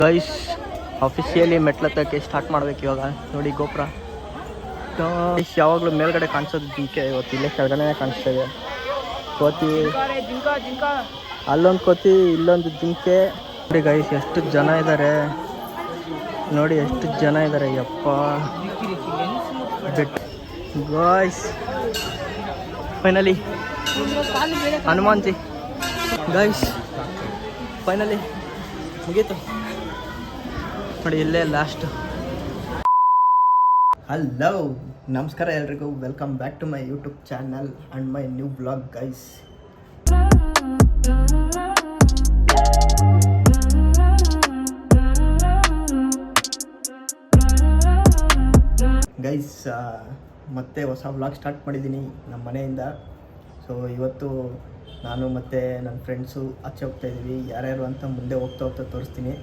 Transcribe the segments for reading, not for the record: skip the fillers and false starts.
Guys officially ಮೆಟ್ಲತ್ತಕ್ಕೆ start ಮಾಡ್ಬೇಕು ಇವಾಗ. ನೋಡಿ ಗೋಪುರ ಯಾವಾಗಲೂ ಮೇಲ್ಗಡೆ ಕಾಣಿಸೋದು ಜಿಂಕೆ, ಇವತ್ತು ಇಲ್ಲೇ ಕೆಳಗಡೆ ಕಾಣಿಸ್ತಾ ಇದೆ. ಕೋತಿ, ಅಲ್ಲೊಂದು ಕೋತಿ, ಇಲ್ಲೊಂದು ಜಿಂಕೆ. ನೋಡಿ ಗೈಸ್ ಎಷ್ಟು ಜನ ಇದ್ದಾರೆ, ನೋಡಿ ಎಷ್ಟು ಜನ ಇದ್ದಾರೆ ಯಪ್ಪ. Guys finally Hanuman ji guys finally ಮುಗೀತು ನೋಡಿ, ಇಲ್ಲೇ ಲಾಸ್ಟ್. ಹಲೋ ನಮಸ್ಕಾರ ಎಲ್ರಿಗೂ, welcome back to my YouTube channel and my new blog guys. Guys ಮತ್ತೆ ಹೊಸ ವ್ಲಾಗ್ ಸ್ಟಾರ್ಟ್ ಮಾಡಿದ್ದೀನಿ ನಮ್ಮ ಮನೆಯಿಂದ. ಸೊ ಇವತ್ತು ನಾನು ಮತ್ತು ನನ್ನ ಫ್ರೆಂಡ್ಸು ಆಚೆ ಹೋಗ್ತಾಯಿದ್ದೀವಿ. ಯಾರ್ಯಾರು ಅಂತ ಮುಂದೆ ಹೋಗ್ತಾ ತೋರಿಸ್ತೀನಿ,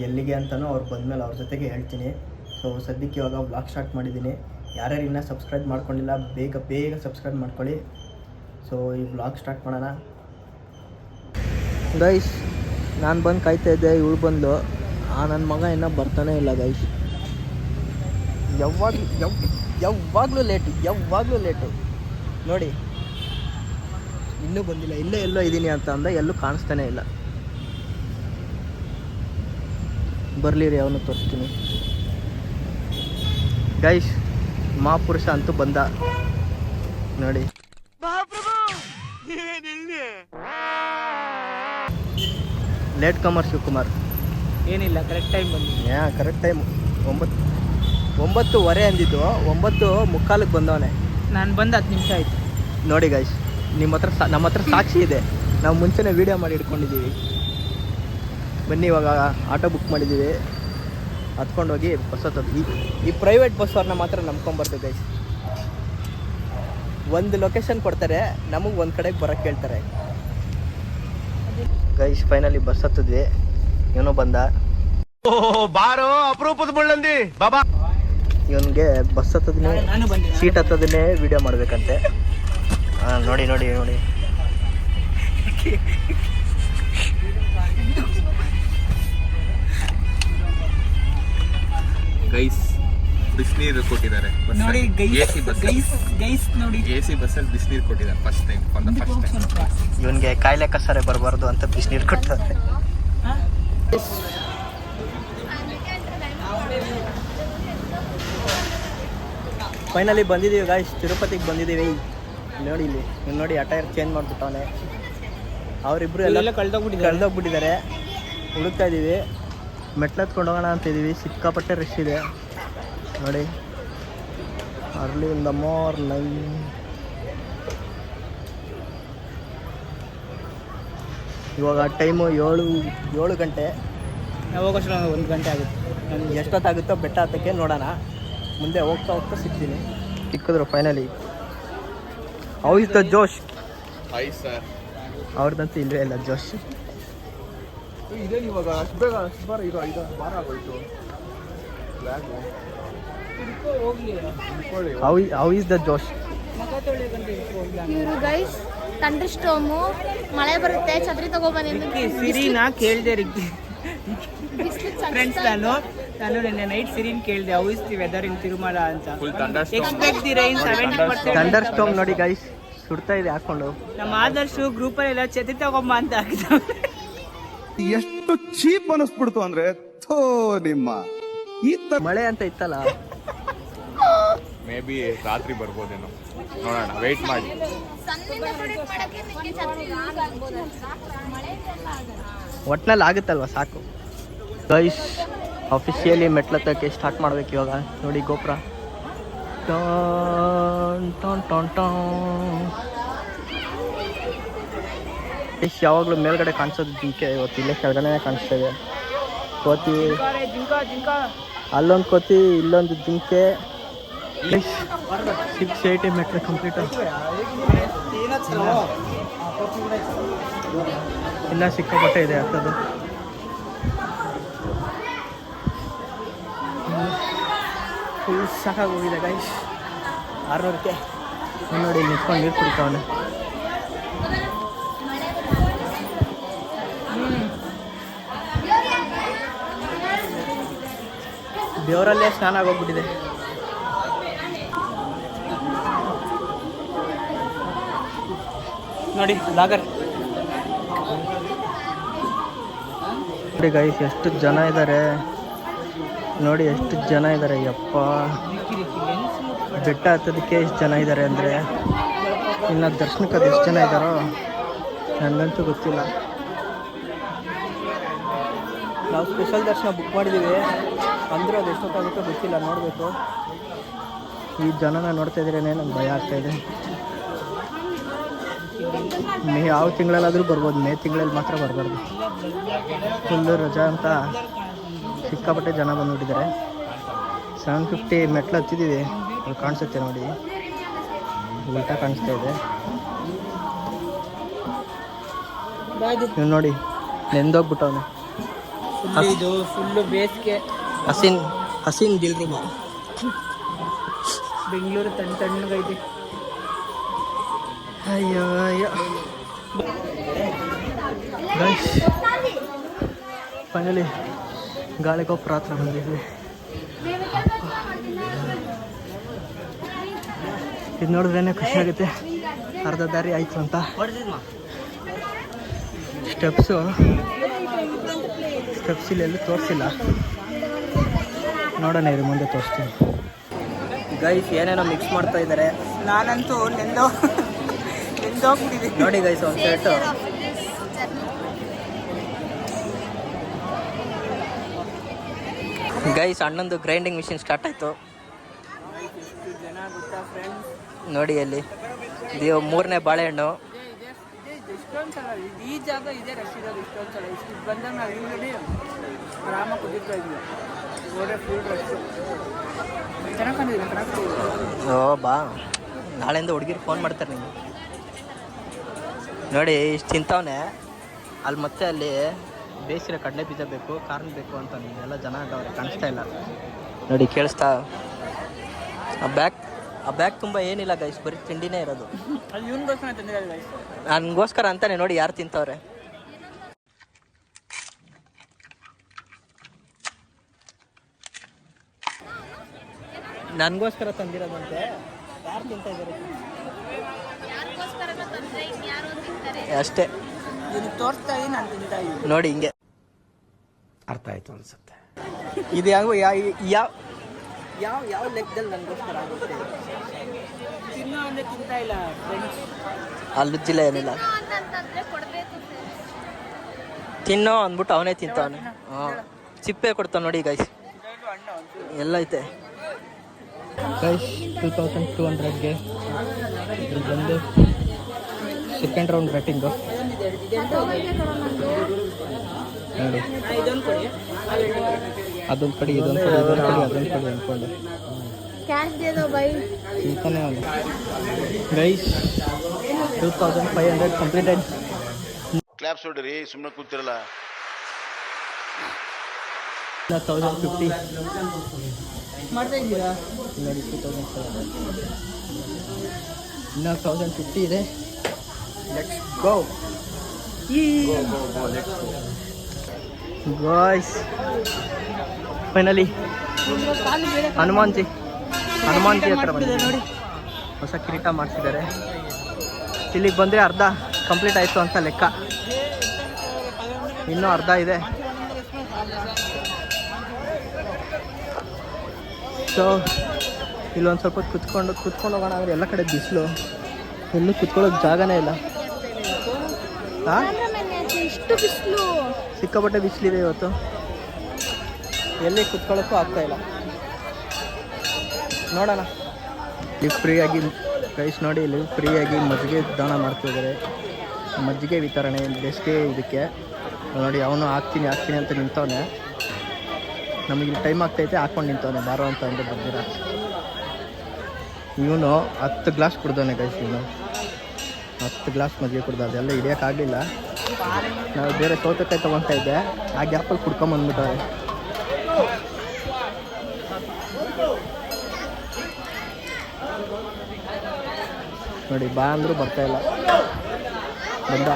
ಎಲ್ಲಿಗೆ ಅಂತಲೂ ಅವ್ರು ಬಂದಮೇಲೆ ಅವ್ರ ಜೊತೆಗೆ ಹೇಳ್ತೀನಿ. ಸೊ ಸದ್ಯಕ್ಕೆ ಇವಾಗ ವ್ಲಾಗ್ ಸ್ಟಾರ್ಟ್ ಮಾಡಿದ್ದೀನಿ. ಯಾರ್ಯಾರು ಇನ್ನೂ ಸಬ್ಸ್ಕ್ರೈಬ್ ಮಾಡ್ಕೊಂಡಿಲ್ಲ ಬೇಗ ಸಬ್ಸ್ಕ್ರೈಬ್ ಮಾಡ್ಕೊಳ್ಳಿ. ಸೊ ಈ ವ್ಲಾಗ್ ಸ್ಟಾರ್ಟ್ ಮಾಡೋಣ ಗೈಸ್. ನಾನು ಬಂದು ಕಾಯ್ತಾಯಿದ್ದೆ, ಇವಳು ಬಂದು ನನ್ನ ಮಗ ಇನ್ನೂ ಬರ್ತಾನೆ ಇಲ್ಲ ಗೈಸ್. ಯಾವಾಗಲೂ ಲೇಟು ನೋಡಿ, ಇನ್ನೂ ಬಂದಿಲ್ಲ. ಎಲ್ಲೋ ಇದ್ದೀನಿ ಅಂತ ಅಂದ, ಎಲ್ಲೂ ಕಾಣಿಸ್ತಾನೆ ಇಲ್ಲ. ಬರಲಿರಿ, ಅವನು ತೋರಿಸ್ತೀನಿ ಗೈಸ್. ಮಹಾಪುರುಷ ಅಂತೂ ಬಂದ ನೋಡಿ. ಲೇಟ್ ಕಮರ್ ಶಿವಕುಮಾರ್ ಏನಿಲ್ಲ, ಕರೆಕ್ಟ್ ಟೈಮ್ ಬಂದಿದ್ದೆ. ಕರೆಕ್ಟ್ ಟೈಮ್ 9:15 ಅಂದಿದ್ದು, 9:45 ಬಂದವನೇ. ನಾನು ಬಂದು 10 ನಿಮಿಷ ಆಯಿತು ನೋಡಿ ಗೈಸ್. ನಮ್ಮ ಹತ್ರ ಸಾಕ್ಷಿ ಇದೆ, ನಾವು ಮುಂಚೆನೇ ವೀಡಿಯೋ ಮಾಡಿ ಇಟ್ಕೊಂಡಿದ್ದೀವಿ. ಬನ್ನಿ ಇವಾಗ ಆಟೋ ಬುಕ್ ಮಾಡಿದ್ದೀವಿ, ಹತ್ಕೊಂಡು ಹೋಗಿ ಬಸ್ ಹತ್ತೋದು. ಈ ಪ್ರೈವೇಟ್ ಬಸ್ ಅವ್ರನ್ನ ಮಾತ್ರ ನಂಬ್ಕೊಂಬರ್ತದೆ ಗೈಸ್. ಒಂದು ಲೊಕೇಶನ್ ಕೊಡ್ತಾರೆ, ನಮಗೆ ಒಂದು ಕಡೆಗೆ ಬರೋಕ್ಕೆ ಹೇಳ್ತಾರೆ ಗೈಸ್. ಫೈನಲಿ ಬಸ್ ಹತ್ತಿದ್ವಿ, ಇವನು ಬಂದ. ಬಾರೋ ಅಪರೂಪದ ಮುಳ್ಳಂದಿ ಬಾಬಾ. ಇವನಿಗೆ ಬಸ್ ಹತ್ತೋದನ್ನೇ, ಸೀಟ್ ಹತ್ತೋದನ್ನೇ ವಿಡಿಯೋ ಮಾಡಬೇಕಂತೆ. ನೋಡಿ ಗೈಸ್ ಬಿಸಿನೀರು ಕೊಟ್ಟಿದ್ದಾರೆ ನೋಡಿ ಗೈಸ್ ನೋಡಿ, AC ಬಸ್ಸಲ್ಲಿ ಬಿಸಿನೀರು ಕೊಟ್ಟಿದ್ದಾರೆ ಫಸ್ಟ್ ಟೈಮ್. ಇವನಿಗೆ ಕಾಯಿಲೆ ಕಸರೆ ಬರಬಾರ್ದು ಅಂತ ಬಿಸಿನೀರು ಕೊಡ್ತಾರೆ. ಫೈನಲಿ ಬಂದಿದ್ದೀವಿ ಗಾಯ್ಸ್, ತಿರುಪತಿಗೆ ಬಂದಿದ್ದೀವಿ. ನೋಡಿ ಇಲ್ಲಿ ನೋಡಿ, ಅಟೈರ್ ಚೇಂಜ್ ಮಾಡಿಬಿಟ್ಟವನೆ. ಅವರಿಬ್ಬರು ಎಲ್ಲ ಕಳೆದೋಗ್ಬಿಟ್ಟಿದ್ದಾರೆ. ಹುಡುಕ್ತಾ ಇದ್ದೀವಿ, ಮೆಟ್ಲತ್ಕೊಂಡು ಹೋಗೋಣ ಅಂತ ಇದ್ದೀವಿ. ಸಿಕ್ಕಾಪಟ್ಟೆ ರಶ್ ಇದೆ ನೋಡಿ. Early in the morning. ಇವಾಗ ಟೈಮು 7 ಗಂಟೆ. ಹೋಗೋಷ್ಟು 1 ಗಂಟೆ ಆಗುತ್ತೆ. ಎಷ್ಟೊತ್ತಾಗುತ್ತೋ ಬೆಟ್ಟ ಹತ್ತಕ್ಕೆ ನೋಡೋಣ. ಮುಂದೆ ಹೋಗ್ತಾ ಸಿಗ್ತೀನಿ. ಸಿಕ್ಕಿದ್ರು finally. How is the josh? Hi sir. ಅವ್ರದ್ದಂತೂ ಇಲ್ಲವೇ ಇಲ್ಲ ಜೋಶ್. ಇದೇನು ಇವಾಗ ಅಷ್ಟು ಬೇಗ ಇರೋ 5 ವಾರ ಆಗೋಯ್ತು. ಹೌ ಇಸ್ ದ ಜೋಶ್? ಇವರು ಗೈಸ್ ಥಂಡರ್ ಸ್ಟೋಮು, ಮಳೆ ಬರುತ್ತೆ, ಛತ್ರಿ ತಗೊಬನ್ನಿ. ಸಿರಿನಾ ಕೇಳಿದೆ ಫ್ರೆಂಡ್ಸ್. ನಾನು ನಿನ್ನೆ ನೈಟ್ ಸಿರಿನ್ ಕೇಳಿದೆ, ಹೌ ಇಸ್ ದಿ ವೆದರ್ ಇನ್ ತಿರುಮಲ ಅಂತ. Expect the rain 70%. Thunder storm ನೋಡಿ ಗೈಸ್, ಸುಡ್ತಾ ಇದೆ ಹಾಕೊಂಡು. ನಮ್ಮ ಆದರ್ಶು ಗ್ರೂಪಲ್ಲಿ ಎಲ್ಲ ಛತ್ರಿ ತಗೊಂಬ ಅಂತ ಹಾಕಿದ. ಎಷ್ಟು ಚೀಪ್ ಅನಿಸ್ಬಿಡ್ತು ಅಂದ್ರೆ ನಿಮ್ಮ ಈ ಮಳೆ ಅಂತ ಇತ್ತಲ್ಲ. ಮೇ ಬಿ ರಾತ್ರಿ ಬರ್ಬೋದೇನೋ, ನೋಡೋಣ, ವೇಟ್ ಮಾಡಿ. ಒಟ್ನಲ್ಲಿ ಆಗುತ್ತಲ್ವ ಸಾಕು ಗೈಸ್. ಅಫಿಷಿಯಲಿ ಮೆಟ್ಲತ್ತಕ್ಕೆ ಸ್ಟಾರ್ಟ್ ಮಾಡ್ಬೇಕು ಇವಾಗ. ನೋಡಿ ಗೋಪುರ ಯಾವಾಗಲೂ ಮೇಲ್ಗಡೆ ಕಾಣಿಸೋದು ಜಿಂಕೆ, ಇವತ್ತು ಇಲ್ಲೇ ಕೆಳಗಡೆ ಕಾಣಿಸ್ತಾ ಇದೆ. ಕೋತಿ, ಅಲ್ಲೊಂದು ಕೋತಿ, ಇಲ್ಲೊಂದು ಜಿಂಕೆ. 680 ಮೆಟ್ರ್ ಕಂಪ್ಲೀಟ್. ಇನ್ನೂ ಸಿಕ್ಕಾಪಟ್ಟೆ ಇದೆ ಹತ್ತದು. Full ಸಾಕಾಗೋಗಿದೆ guys. 600ಕ್ಕೆ ನೋಡಿ ನಿಂತ್ಕೊಂಡು ನೀರು ಕುಡಿತಾವನೆ. ಬೆವರಲ್ಲೇ ಸ್ನಾನ ಆಗೋಗ್ಬಿಟ್ಟಿದೆ. ನೋಡಿ ಲಾಗರ್ ನೋಡಿ ಗೈಸ್, ಎಷ್ಟು ಜನ ಇದ್ದಾರೆ ನೋಡಿ, ಎಷ್ಟು ಜನ ಇದ್ದಾರೆ. ಯಪ್ಪ, ಬೆಟ್ಟ ಹತ್ತೋದಕ್ಕೆ ಎಷ್ಟು ಜನ ಇದ್ದಾರೆ ಅಂದರೆ, ಇನ್ನು ದರ್ಶನಕ್ಕೆ ಅದು ಎಷ್ಟು ಜನ ಇದ್ದಾರೋ ನನಗಂತೂ ಗೊತ್ತಿಲ್ಲ. ನಾವು ಸ್ಪೆಷಲ್ ದರ್ಶನ ಬುಕ್ ಮಾಡಿದ್ದೀವಿ, ಅಂದರೂ ಅದು ಎಷ್ಟೊತ್ತಾಗುತ್ತೋ ಗೊತ್ತಿಲ್ಲ, ನೋಡಬೇಕು. ಈ ಜನನ ನೋಡ್ತಾ ಇದ್ರೇ ನಂಗೆ ಭಯ ಆಗ್ತಾಯಿದೆ. ಮೇ ಯಾವ ತಿಂಗಳಲ್ಲಾದರೂ ಬರ್ಬೋದು, ಮೇ ತಿಂಗಳಲ್ಲಿ ಮಾತ್ರ ಬರಬಾರ್ದು. ಫುಲ್ಲು ರಜಾ ಅಂತ ಸಿಕ್ಕಾಪಟ್ಟೆ ಜನ ಬಂದುಬಿಟ್ಟಿದ್ದಾರೆ. 750 ಮೆಟ್ಲು ಹತ್ತಿದ್ದೀವಿ, ಅದು ಕಾಣಿಸುತ್ತೆ ನೋಡಿ, ಉಲ್ಟಾ ಕಾಣಿಸ್ತಾ ಇದೆ. ನೀವು ನೋಡಿ, ನೆಂದೋಗ್ಬಿಟ್ಟವನು. ಇದು ಫುಲ್ಲು ಬೇಸಿಗೆ. ಹಸಿನ್ ದಿಲ್ರಿ ಮಾ ಬೆಂಗಳೂರು ತಣ್ಣಗೈತೆ. ಅಯ್ಯೋ ಅಯ್ಯೋ ಗೈಸ್, ಫೈನಲಿ ಗಾಳಿಗೊಪ್ಪರ ಹತ್ರ ಬಂದಿದ್ವಿ. ಇದು ನೋಡಿದ್ರೇ ಖುಷಿ ಆಗುತ್ತೆ, ಅರ್ಧ ದಾರಿ ಆಯಿತು ಅಂತ. ಸ್ಟೆಪ್ಸ್ ಇಲ್ಲೆಲ್ಲೂ ತೋರಿಸಿಲ್ಲ, ನೋಡೋಣ ಇರಿ ಮುಂದೆ ತೋರಿಸ್ತೀನಿ. ಗೈಸ್ ಏನೇನೋ ಮಿಕ್ಸ್ ಮಾಡ್ತಾ ಇದ್ದಾರೆ. ನಾನಂತೂ ನೆಂದೋಗ್ಬಿಟ್ಟಿದ್ದೀನಿ ನೋಡಿ ಗೈಸ್, ಒಂದು ಸೆಟ್ಟು ಗೈಸ್, ಅಣ್ಣಂದು ಗ್ರೈಂಡಿಂಗ್ ಮಿಷಿನ್ ಸ್ಟಾರ್ಟ್ ಆಯಿತು ಜನ ಗೊತ್ತಾ ಫ್ರೆಂಡ್ಸ್. ನೋಡಿ ಅಲ್ಲಿ ಇದು 3ನೇ ಬಾಳೆಹಣ್ಣು. ಇಷ್ಟೊಂದು ಸಲ ಈ ಜಾಗ ಇದೆ ರಶ್ ಇರೋದು. ಇಷ್ಟೊಂದು ಸಲ ಇಷ್ಟು ಬಂದಾಗ ನಾವು ಹಿಂಗಡಿ ಆರಾಮ ಕುದಿರ್ತಾ ಇದ್ವಿ. ಗೋಡೆ ಫುಲ್ ರಶ್. ಚೆನ್ನಾಗಿ ಕಾಣಿದೆ. ಓ ಬಾ, ನಾಳೆಯಿಂದ ಹುಡುಗಿರು ಫೋನ್ ಮಾಡ್ತಾರೆ ನಿಮಗೆ. ನೋಡಿ ಇಷ್ಟು ತಿಂತವನೆ. ಅಲ್ಲಿ ಮತ್ತೆ ಅಲ್ಲಿ ಬೇಯಿಸಿರೋ ಕಡಲೆ ಬೀಜ ಬೇಕು, ಕಾರ್ನ್ ಬೇಕು ಅಂತ ಎಲ್ಲ ಜನ ಇದ್ದವ್ರೆ, ಕಾಣಿಸ್ತಾ ಇಲ್ಲ ನೋಡಿ. ಕೇಳಿಸ್ತಾ? ಆ ಬ್ಯಾಗ್ ತುಂಬ ಏನಿಲ್ಲ ಗೈಸ್, ಬರೀ ತಿಂಡಿನೇ ಇರೋದು. ಅದು ಇವನಿಗೋಸ್ಕರ ತಂದಿರೋದು ಗೈಸ್, ನನಗೋಸ್ಕರ ಅಂತಾನೆ. ನೋಡಿ ಯಾರು ತಿಂತವ್ರೆ. ನನಗೋಸ್ಕರ ತಂದಿರೋದಂತೆ. ಯಾರು ತಿಂತಾ ಇದ್ದಾರೆ ಅಷ್ಟೇ. ಇವನಿಗೆ ತೋರಿಸ್ತಾ ಇದ್ದೀನಿ, ನಾನು ತಿಂತಾ ಇದ್ದೀನಿ. ನೋಡಿ ಹಿಂಗೆ ಅರ್ಥ ಆಯ್ತು ಅನ್ಸುತ್ತೆ. ಇದು ಯಾವ ಯಾವ ಯಾವ ಯಾವ ಲೆಕ್ಕದಲ್ಲಿ ನನಗೋಸ್ಕರ ಆಗುತ್ತೆ. ತಿನ್ನೋ ಅಂದರೆ ತಿಂತಾ ಇಲ್ಲ ಫ್ರೆಂಡ್ಸ್. ಅಲ್ಲುಜ್ಜಿಲ್ಲ ಏನಿಲ್ಲ, ತಿನ್ನೋ ಅಂದ್ಬಿಟ್ಟು ಅವನೇ ತಿಂತವನೆ. ಹಾಂ, ಸಿಪ್ಪೆ ಕೊಡ್ತಾವ ನೋಡಿ ಗೈಸ್, ಎಲ್ಲ ಐತೆ ಗೈಸ್. 2200ಗೆ ಇದು ಬಂದು ಸೆಕೆಂಡ್ ರೌಂಡ್ ಬ್ಯಾಟಿಂಗು ನೋಡಿ. ಇದೊಂದು ಕೊಡಿ, ಅದೊಂದು ಕಡೆ, ಇದೊಂದು ಕಡೆ, ಇದೊಂದು ಕಡೆ, ಅದೊಂದು ಕಡೆ ಅಂದ್ಕೊಂಡು ತಿಂತಾನೆ ಅವನು ಗೈಸ್. 2500 ಕಂಪ್ಲೀಟೆಡ್. ಕ್ಲಾಪ್ಸ್ ಹೊಡ್ರಿ, ಸುಮ್ಮನೆ ಕೂತಿರಲ್ಲ. 1050 ಮಾಡ್ತಾ ಇದ್ದೀರಾ ನೋಡಿ. 2500 ಇನ್ನೂ 1050 ಇದೆ. Let's go guys. Finally Hanuman G ಹತ್ರ ಬಂದಿದೆ ನೋಡಿ. ಹೊಸ ಕಿರೀಟ ಮಾಡಿಸಿದ್ದಾರೆ. ಇಲ್ಲಿಗೆ ಬಂದರೆ ಅರ್ಧ ಕಂಪ್ಲೀಟ್ ಆಯಿತು ಅಂತ ಲೆಕ್ಕ. ಇನ್ನೂ ಅರ್ಧ ಇದೆ. ಸೊ ಇಲ್ಲೊಂದು ಸ್ವಲ್ಪ ಕುತ್ಕೊಂಡು ಹೋಗೋಣ ಅಂದರೆ ಎಲ್ಲ ಕಡೆ ಬಿಸಿಲು, ಎಲ್ಲೂ ಕುತ್ಕೊಳ್ಳೋಕೆ ಜಾಗನೇ ಇಲ್ಲ. ಹಾಂ, ಸಿಕ್ಕಾಪಟ್ಟೆ ಬಿಸಿಲಿದೆ ಇವತ್ತು, ಎಲ್ಲಿ ಕುತ್ಕೊಳ್ಳೋಕ್ಕೂ ಆಗ್ತಾಯಿಲ್ಲ. ನೋಡೋಣ. ಇಲ್ಲಿ ಫ್ರೀಯಾಗಿ ಗೈಸ್ ನೋಡಿ, ಇಲ್ಲಿ ಫ್ರೀಯಾಗಿ ಮಜ್ಜಿಗೆ ದಾನ ಮಾಡ್ತಿದ್ದಾರೆ. ಮಜ್ಜಿಗೆ ವಿತರಣೆ ಬೇಸಿಗೆ ಇದಕ್ಕೆ ನೋಡಿ. ಅವನು ಹಾಕ್ತೀನಿ ಅಂತ ನಿಂತವನೆ. ನಮಗೆ ಟೈಮ್ ಆಗ್ತೈತೆ, ಹಾಕ್ಕೊಂಡು ನಿಂತವನೆ, ಬಾರೋ ಅಂತ ಅಂದ್ರೆ ಬಂದಿರ. ಇವನು 10 ಗ್ಲಾಸ್ ಕುಡ್ದವನೆ ಗೈಸ್. ಇವನು 10 ಗ್ಲಾಸ್ ಮಜ್ಜಿಗೆ ಕುಡ್ದ. ಅದೆಲ್ಲ ಹಿಡಿಯೋಕ್ಕಾಗಲಿಲ್ಲ. ನಾವು ಬೇರೆ ಸೌತೆಕಾಯಿ ತೊಗೊತಾ ಇದ್ದೆ, ಆ ಗ್ಯಾಪಲ್ಲಿ ಕುಡ್ಕೊಂಬಂದ್ಬಿಟ್ಟವ್ರೆ. ನೋಡಿ, ಬಾ ಅಂದರೂ ಬರ್ತಾಯಿಲ್ಲ. ಬಂದ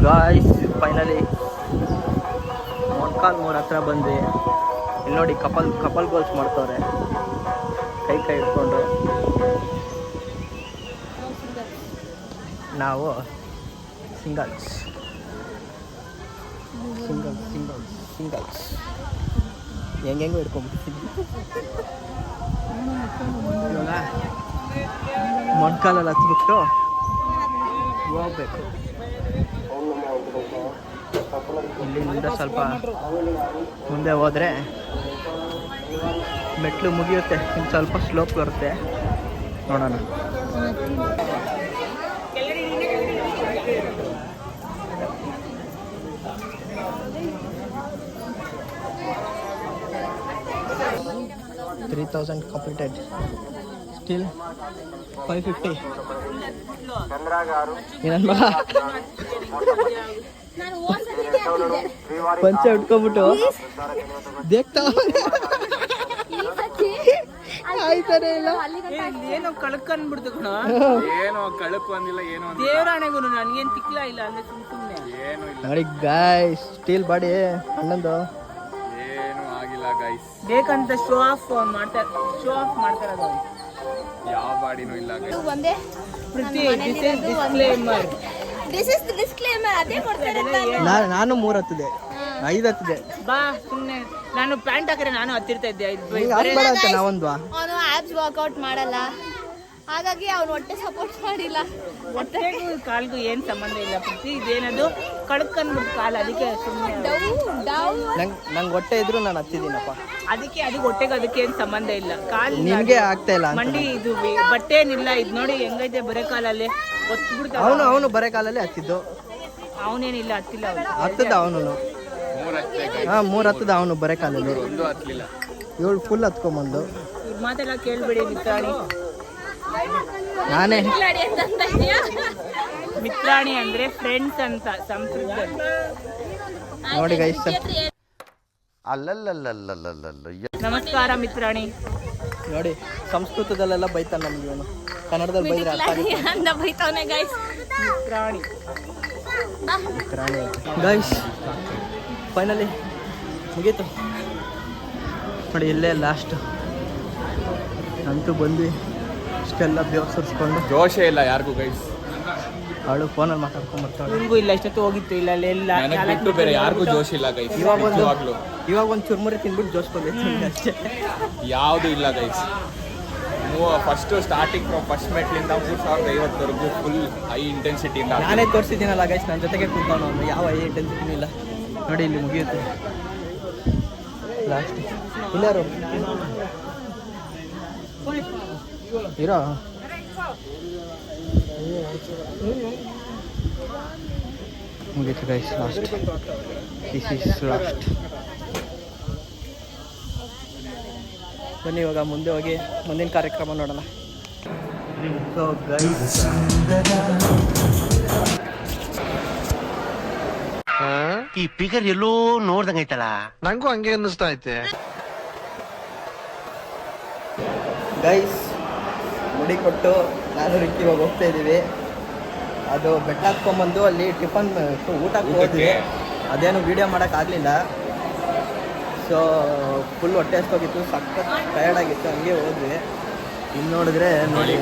ಗಾಯ್ಸ್. ಫೈನಲಿ ಮೊಣಕಾಲ್ಮೂರು ಹತ್ರ ಬಂದ್ವಿ. ಇಲ್ಲಿ ನೋಡಿ ಕಪಲ್ ಗೋಲ್ಸ್ ಮಾಡ್ತವ್ರೆ ಕೈ ಹಿಡ್ಕೊಂಡು. ನಾವು ಸಿಂಗಲ್ಸ್ ಹೆಂಗೆಂಗೂ ಹಿಡ್ಕೊಂಡ್ಬಿಡ್ತಿದ್ವಿ. ಇವಾಗ ಮೊಣಕಾಲಲ್ಲಿ ಹತ್ಬಿಟ್ಟು ಹೋಗ್ಬೇಕು. ಇಲ್ಲಿಂದ ಸ್ವಲ್ಪ ಮುಂದೆ ಹೋದರೆ ಮೆಟ್ಲು ಮುಗಿಯುತ್ತೆ. ಇನ್ನು ಸ್ವಲ್ಪ ಸ್ಲೋಪ್ ಬರುತ್ತೆ, ನೋಡೋಣ. $3,000 completed. Still 550. ಏನನ್ ಮಗ ಪಂಚೆ ಉಟ್ಕೊಬಿಟ್ಟು ದೇಖ್ತಾ ಆಯ್ತಾನೆ ಇಲ್ಲ. ಏನೋ ಕಳ್ಕೊಂಡ್ಬಿಡ್ತು ಕಣ. ಏನೋ ಕಳಕು ಅಂದಿಲ್ಲ, ಏನೋ ದೇವರಾಣೆಗೂ ನನ್ಗೇನ್ ತಿಕ್ಲ ಇಲ್ಲ ಅಂದ್ರೆ ಸುಮ್ಮನೆ ಏನು ಇಲ್ಲ, ನೋಡಿ ಗಾಯ್ಸ್, ಸ್ಟೀಲ್ ಬಾಡಿ ಅಣ್ಣಂದು. ಏನು ಆಗಿಲ್ಲ ಗೈಸ್. ಬೇಕಂತ ಶೋ ಆಫ್ ಮಾಡ್ತಾರದು. ಯಾವ ಬಾಡಿನೂ ಇಲ್ಲ ಗೈಸ್. ಒಂದೇ ಪ್ರೀತಿ ಡಿಸ್ಕ್ಲೇಮರ್. This is disclaimer. ಅದೇ ಕೊಡ್ತಾರೆ ನಾನು 3 ಹತ್ತಿದೆ, 5 ಹತ್ತಿದೆ. ಬಾ ಸುಮ್ಮನೆ. ನಾನು ಪ್ಯಾಂಟ್ ಹಾಕಿದ್ರೆ ನಾನು ಹತ್ತಿರ್ತಾ ಇದ್ದೆ. ಹಾಕ್ಬೇಡ ಅಂತ ನಾವೊಂದು. ಅವನು ಆಬ್ಸ್ ವರ್ಕೌಟ್ ಮಾಡಲ್ಲ, ಹಾಗಾಗಿ ಅವ್ನು ಹೊಟ್ಟೆ ಸಪೋರ್ಟ್ ಮಾಡಿಲ್ಲ. ಹೊಟ್ಟೆಗೂ ಕಾಲ್ಗೂ ಏನ್ ಸಂಬಂಧ ಇಲ್ಲ ಪ್ರೀತಿ. ಇದೇನದು ಕಳ್ಕೊಂಡ್ಬಿಡ್ತು ಕಾಲು, ಅದಕ್ಕೆ ಸುಮ್ಮನೆ. ನಂಗೆ ಹೊಟ್ಟೆ ಇದ್ರು ನಾನು ಹತ್ತಿದ್ದೀನಪ್ಪ. ಅದಕ್ಕೆ ಹೊಟ್ಟೆಗೆ ಅದಕ್ಕೆ ಏನ್ ಸಂಬಂಧ ಇಲ್ಲ. ಕಾಲು ನಿನ್ಗೆ ಆಗ್ತಾ ಇಲ್ಲ ಅಂತ. ಮಂಡಿ ಇದು ಬಟ್ಟೆ ಏನಿಲ್ಲ. ಇದು ನೋಡಿ ಹೆಂಗೈತೆ ಬರೇ ಕಾಲಲ್ಲಿ ಒತ್ಬಿಡ್ತಾವ. ಅವನು ಬರೇ ಕಾಲಲ್ಲಿ ಹತ್ತಿದ್ದು. ಅವನೇನಿಲ್ಲ, ಹತ್ತಿಲ್ಲ. ಹತ್ತದ ಅವನು 3 ಹತ್ತದ ಅವನು ಬರೇ ಕಾಲಲ್ಲಿ. ಒಂದು ಹತ್ಲಿಲ್ಲ. 7 ಫುಲ್ ಹತ್ಕೊಂಬಂದು. ಇವ್ರ ಮಾತೆಲ್ಲ ಕೇಳ್ಬೇಡಿ ಮಿತ್ರಾಣಿ. ನಾನೇ ಮಿತ್ರಾಣಿ ಅಂದ್ರೆ ಫ್ರೆಂಡ್ಸ್ ಅಂತ ಸಂಸ್ಕೃತದಲ್ಲಿ. ನೋಡಿ ಗೈಸ್, ನಮಸ್ಕಾರ ಮಿತ್ರಾಣಿ. ನೋಡಿ ಸಂಸ್ಕೃತದಲ್ಲೆಲ್ಲ ಬೈತಾನೆ ನಮ್ಗೆ ಇವನು. ಕನ್ನಡದಲ್ಲಿ ಬೈದ್ರೆ ಅರ್ಥ ಆಗುತ್ತೆ. ಬೈತವನೆ ಗೈಸ್. ಮಿತ್ರಾಣಿ ಗೈಸ್, ಫೈನಲಿ ಮುಗೀತು ನೋಡಿ. ಇಲ್ಲೇ ಲಾಸ್ಟ್ ಅಂತೂ ಬಂದ್ವಿ. ಇಷ್ಟೆಲ್ಲ ಬೇವು ಸುರಿಸ್ಕೊಂಡು. ಜೋಶೇ ಇಲ್ಲ ಯಾರಿಗೂ ಗೈಸ್. ಅವಳು ಫೋನಲ್ಲಿ ಮಾತಾಡ್ಕೊಂಡ್ಬರ್ತಾಳೆ. ನಿಮ್ಗೂ ಇಲ್ಲ, ಇಷ್ಟೊತ್ತು ಹೋಗಿತ್ತು. ಇಲ್ಲ ಎಲ್ಲ ನನಗೆ ಬಿಟ್ಟು ಬೇರೆ ಯಾರಿಗೂ ಜೋಶ್ ಇಲ್ಲ ಗೈಸ್. ಇವಾಗ ಒಂದು ಚುರ್ಮುರಿ ತಿನ್ಬಿಟ್ಟು ಜೋಶ್ ಬಂದೈತೆ ಅಷ್ಟೇ. ಯಾವುದು ಇಲ್ಲ ಗೈಸ್. ಫಸ್ಟ್ ಸ್ಟಾರ್ಟಿಂಗ್ ಫಸ್ಟ್ ಮೆಟ್ಲಿಂದ 3,050ವರೆಗೂ ಫುಲ್ ಹೈ ಇಂಟೆನ್ಸಿಟಿಯಿಂದ. ನಾನೇ ತೋರಿಸಿದ್ದೀನಲ್ಲ ಗೈಸ್, ನನ್ನ ಜೊತೆಗೆ ಕೂತ್ಕೊಂಡು ಅವನು. ಯಾವ ಹೈ ಇಂಟೆನ್ಸಿಟಿನೂ ಇಲ್ಲ ನೋಡಿ. ಇಲ್ಲಿ ಮುಗಿಯುತ್ತೆ ಲಾಸ್ಟ್. ಇಲ್ಲಾರು ಇರೋ ಮುಗೀತು guys. Last, this is last. ಬನ್ನಿ ಇವಾಗ ಮುಂದೆ ಹೋಗಿ ಮುಂದಿನ ಕಾರ್ಯಕ್ರಮ ನೋಡೋಣ. ಸೊ ಗೈಸ್, ಈ ಫಿಗರ್ ಎಲ್ಲೋ ನೋಡ್ದಂಗೈತಲ್ಲ. ನಂಗೂ ಹಂಗೆ ಅನ್ನಿಸ್ತಾ ಐತೆ. ಗೈಸ್, ಮುಡಿ ಕೊಟ್ಟು ನಾನು ರಿಕ್ಕಿ ಇವಾಗ ಹೋಗ್ತಾ ಇದ್ದೀವಿ. ಅದು ಬೆಟ್ಟ ಹತ್ಕೊಂಬಂದು ಅಲ್ಲಿ ಟಿಫನ್ ಊಟಕ್ಕೆ ಹೋದ್ವಿ. ಅದೇನು ವೀಡಿಯೋ ಮಾಡೋಕ್ಕಾಗಲಿಲ್ಲ. ಸೊ ಫುಲ್ ಹೊಟ್ಟೆ ಹಸ್ಕೋಗಿತ್ತು, ಸಖತ್ ಟಯರ್ಡ್ ಆಗಿತ್ತು, ಹಂಗೆ ಹೋದ್ವಿ. ಇನ್ನು ನೋಡಿದ್ರೆ ನೋಡಿ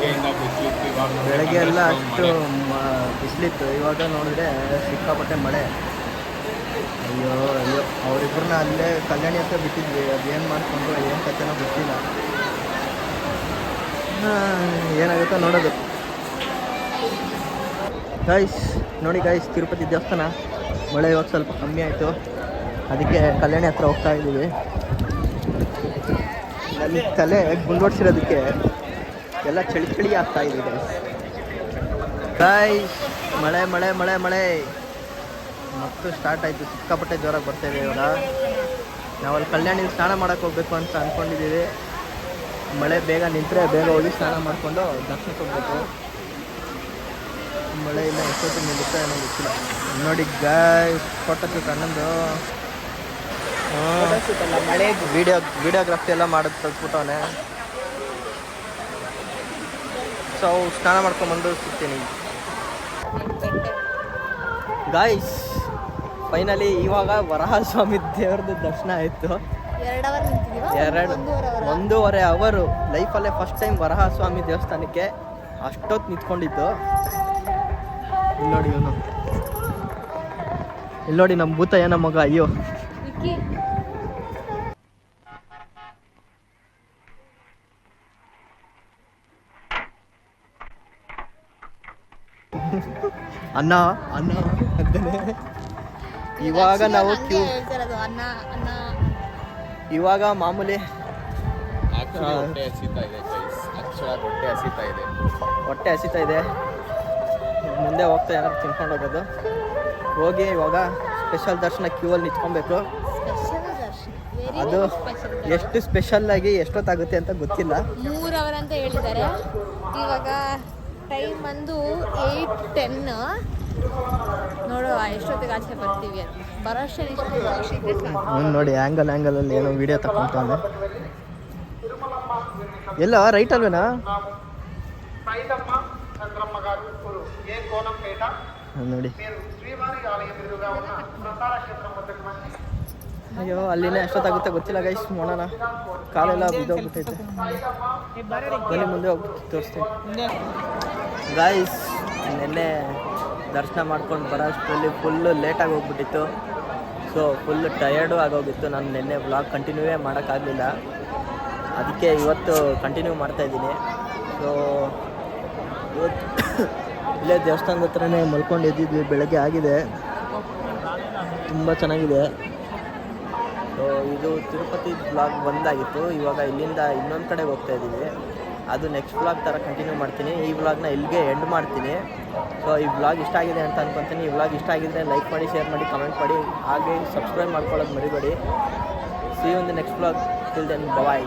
ಬೆಳಗ್ಗೆ ಎಲ್ಲ ಅಷ್ಟು ಬಿಸಿಲಿತ್ತು. ಇವಾಗ ನೋಡಿದ್ರೆ ಸಿಕ್ಕಾಪಟ್ಟೆ ಮಳೆ. ಅಯ್ಯೋ ಅವರಿಬ್ಬರನ್ನ ಅಲ್ಲೇ ಕಲ್ಯಾಣಿ ಹತ್ರ ಬಿಟ್ಟಿದ್ವಿ. ಅದೇನು ಮಾಡಿಕೊಂಡು ಏನು ಕಥೆನೋ ಗೊತ್ತಿಲ್ಲ. ಏನಾಗುತ್ತೋ ನೋಡೋದು. ಗೈಸ್ ನೋಡಿ ಗೈಸ್, ತಿರುಪತಿ ದೇವಸ್ಥಾನ. ಮಳೆ ಇವಾಗ ಸ್ವಲ್ಪ ಕಮ್ಮಿ ಆಯಿತು, ಅದಕ್ಕೆ ಕಲ್ಯಾಣಿ ಹತ್ರ ಹೋಗ್ತಾ ಇದ್ದೀವಿ. ನನ್ನ ತಲೆ ಗುಂಡೋಡ್ಸಿರೋದಕ್ಕೆ ಎಲ್ಲ ಚಳಿ ಆಗ್ತಾ ಇದೆ ಗೈಸ್. ಮಳೆ ಮಳೆ ಮಳೆ ಮಳೆ ಮತ್ತು ಸ್ಟಾರ್ಟ್ ಆಯಿತು. ಸಿಕ್ಕಾಪಟ್ಟೆ ಜೋರಾಗಿ ಬರ್ತಾಯಿದೆ. ಇವಾಗ ನಾವಲ್ಲಿ ಕಲ್ಯಾಣಿ ಸ್ನಾನ ಮಾಡೋಕ್ಕೆ ಹೋಗ್ಬೇಕು ಅಂತ ಅಂದ್ಕೊಂಡಿದ್ದೀವಿ. ಮಳೆ ಬೇಗ ನಿಂತರೆ ಬೇಗ ಹೋಗಿ ಸ್ನಾನ ಮಾಡಿಕೊಂಡು ದರ್ಶನಕ್ಕೆ ಹೋಗ್ಬೇಕು. ಮಳೆ ಇಲ್ಲ, ಎಷ್ಟೊತ್ತಿಗೆ ನಿಲ್ಲುತ್ತೆ ಏನೋ ಗೊತ್ತಿಲ್ಲ. ನೋಡಿ ಗಾಯ್ಸ್, ಫೋಟೋ ಕಣ್ಣಂದು ಮಳೆ ವಿಡಿಯೋಗ್ರಫಿ ಎಲ್ಲ ಮಾಡೋದು ಕಲ್ತ್ಬಿಟ್ಟವನೆ. ಸೊ ಸ್ನಾನ ಮಾಡ್ಕೊಂಬಂದು ಸಿಗ್ತೀನಿ ಗಾಯ್ಸ್. ಫೈನಲಿ ಇವಾಗ ವರಹಸ್ವಾಮಿ ದೇವ್ರದ್ದು ದರ್ಶನ ಆಯಿತು. 2 ಅವರ್ ನಿಂತಿದ್ದೀವ. 1.5 ಅವರು ಲೈಫಲ್ಲೇ ಫಸ್ಟ್ ಟೈಮ್ ವರಹಸ್ವಾಮಿ ದೇವಸ್ಥಾನಕ್ಕೆ ಅಷ್ಟೊತ್ತು ನಿಂತ್ಕೊಂಡಿದ್ದು. ಇಲ್ಲಿ ನೋಡಿ ಇವನು, ಇಲ್ಲಿ ನೋಡಿ ನಮ್ಮ ಭೂತಯ್ಯನ ಮಗ. ಅಯ್ಯೋ ವಿಕ್ಕಿ ಅನ್ನ ಅನ್ನ ಅಂತಾನೆ. ಇವಾಗ ನಾವು ಕ್ಯೂ, ಹೇಳ್ತಿರೋದು ಅನ್ನ ಅನ್ನ. ಇವಾಗ ಮಾಮೂಲಿ ಹೊಟ್ಟೆ ಹಸಿತಾ ಇದೆ ಗೈಸ್, ಆಕ್ಚುಲಾಗಿ ಹೊಟ್ಟೆ ಹಸಿತಾ ಇದೆ. ಹೊಟ್ಟೆ ಹಸಿತಾ ಇದೆ. ಮುಂದೆ ಹೋಗ್ತಾ ಏನಾದ್ರು ತಿನ್ಕೊಂಡು ಹೋಗೋದು. ಹೋಗಿ ಇವಾಗ ಸ್ಪೆಷಲ್ ದರ್ಶನ ಕ್ಯೂ ಅಲ್ಲಿ ನಿಂತ್ಕೊಬೇಕು. ಸ್ಪೆಷಲ್ ದರ್ಶನ, ಅದು ಎಷ್ಟು ಸ್ಪೆಷಲ್ ಆಗಿ ಎಷ್ಟೊತ್ತಾಗುತ್ತೆ ಅಂತ ಗೊತ್ತಿಲ್ಲ. 3 ಅವರ್ ಅಂತ ಹೇಳಿದ್ದಾರೆ. ಇವಾಗ ಟೈಮ್ ಬಂದು 8:10. ನೋಡುವ ಎಷ್ಟೊತ್ತಿಗೆ ಆಚೆ ಬರ್ತೀವಿ ಅಂತ. ಬರೋಷ್ಟೇ ನೋಡಿ ಆ್ಯಂಗಲಲ್ಲಿ ಏನೋ ವಿಡಿಯೋ ತಗೊಂತಾನೆ. ಎಲ್ಲ ರೈಟ್ ಅಲ್ವೇನಾ? ನೋಡಿ ಅಯ್ಯೋ ಅಲ್ಲಿನೇ ಎಷ್ಟೊತ್ತಾಗುತ್ತೆ ಗೊತ್ತಿಲ್ಲ ಗೈಸ್. ನೋಡೋಣ, ಕಾಲೆಲ್ಲ ಬಿದ್ದೋಗ್ಬಿಟ್ಟೈತೆ. ಬನ್ನಿ ಮುಂದೆ ಹೋಗ್ಬಿಟ್ಟು ತೋರಿಸ್ತೀನಿ ಗೈಸ್. ನಿನ್ನೆ ದರ್ಶನ ಮಾಡ್ಕೊಂಡು ಬರೋ ಅಷ್ಟರಲ್ಲಿ ಫುಲ್ಲು ಲೇಟಾಗಿ ಹೋಗ್ಬಿಟ್ಟಿತ್ತು. ಸೊ ಫುಲ್ಲು ಟಯರ್ಡು ಆಗೋಗಿತ್ತು. ನಾನು ನಿನ್ನೆ ವ್ಲಾಗ್ ಕಂಟಿನ್ಯೂವೇ ಮಾಡೋಕ್ಕಾಗಲಿಲ್ಲ. ಅದಕ್ಕೆ ಇವತ್ತು ಕಂಟಿನ್ಯೂ ಮಾಡ್ತಾಯಿದ್ದೀನಿ. ಸೊ ಇವತ್ತು ಇಲ್ಲೇ ದೇವಸ್ಥಾನದ ಹತ್ರನೇ ಮಲ್ಕೊಂಡು ಎದ್ದಿದ್ವಿ. ಬೆಳಗ್ಗೆ ಆಗಿದೆ, ತುಂಬ ಚೆನ್ನಾಗಿದೆ. ಸೊ ಇದು ತಿರುಪತಿ ಬ್ಲಾಗ್ ಬಂದಾಗಿತ್ತು. ಇವಾಗ ಇಲ್ಲಿಂದ ಇನ್ನೊಂದು ಕಡೆಗೆ ಹೋಗ್ತಾ ಇದ್ದೀವಿ. ಅದು ನೆಕ್ಸ್ಟ್ ಬ್ಲಾಗ್ ಥರ ಕಂಟಿನ್ಯೂ ಮಾಡ್ತೀನಿ. ಈ ಬ್ಲಾಗ್ನ ಇಲ್ಲಿಗೆ ಎಂಡ್ ಮಾಡ್ತೀನಿ. ಸೊ ಈ ಬ್ಲಾಗ್ ಇಷ್ಟ ಆಗಿದೆ ಅಂತ ಅನ್ಕೊತೀನಿ. ಈ ಬ್ಲಾಗ್ ಇಷ್ಟ ಆಗಿದ್ದರೆ ಲೈಕ್ ಮಾಡಿ, ಶೇರ್ ಮಾಡಿ, ಕಮೆಂಟ್ ಮಾಡಿ, ಹಾಗೆ ಸಬ್ಸ್ಕ್ರೈಬ್ ಮಾಡ್ಕೊಳ್ಳೋದು ಮರಿಬೇಡಿ. See you in the next blog. Till then bye.